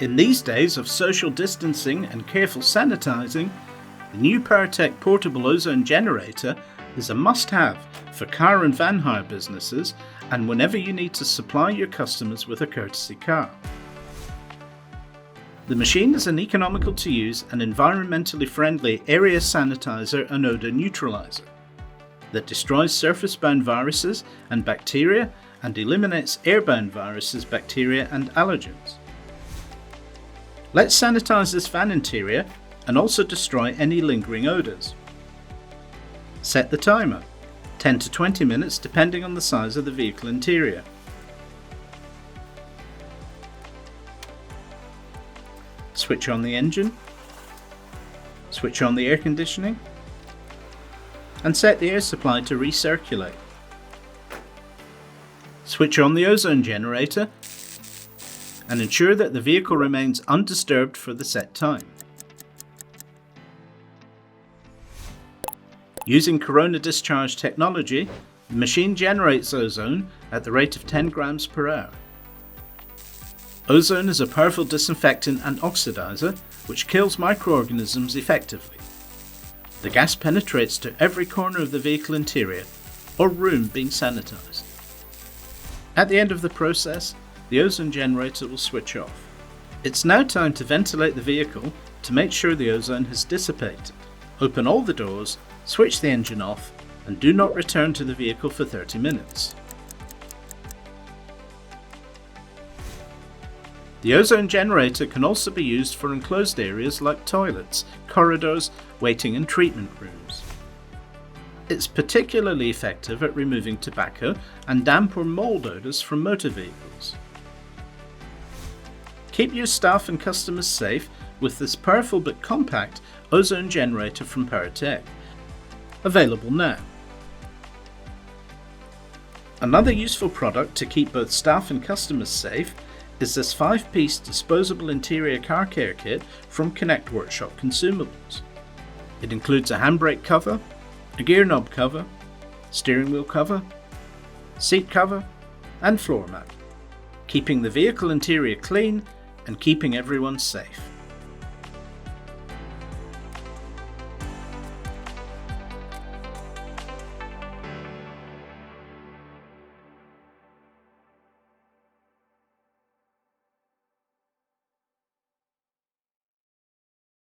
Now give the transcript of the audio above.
In these days of social distancing and careful sanitizing, the new PowerTech portable ozone generator is a must-have for car and van hire businesses and whenever you need to supply your customers with a courtesy car. The machine is an economical to use and environmentally friendly area sanitizer and odour neutraliser that destroys surface-bound viruses and bacteria and eliminates airbound viruses, bacteria and allergens. Let's sanitize this van interior and also destroy any lingering odours. Set the timer, 10 to 20 minutes depending on the size of the vehicle interior. Switch on the engine, switch on the air conditioning, and set the air supply to recirculate. Switch on the ozone generator and ensure that the vehicle remains undisturbed for the set time. Using corona discharge technology, the machine generates ozone at the rate of 10 grams per hour. Ozone is a powerful disinfectant and oxidizer which kills microorganisms effectively. The gas penetrates to every corner of the vehicle interior or room being sanitized. At the end of the process, the ozone generator will switch off. It's now time to ventilate the vehicle to make sure the ozone has dissipated. Open all the doors, switch the engine off, and do not return to the vehicle for 30 minutes. The ozone generator can also be used for enclosed areas like toilets, corridors, waiting and treatment rooms. It's particularly effective at removing tobacco and damp or mould odours from motor vehicles. Keep your staff and customers safe with this powerful but compact ozone generator from PowerTech. Available now. Another useful product to keep both staff and customers safe is this 5-piece disposable interior car care kit from Connect Workshop Consumables. It includes a handbrake cover, a gear knob cover, steering wheel cover, seat cover and floor mat, keeping the vehicle interior clean and keeping everyone safe.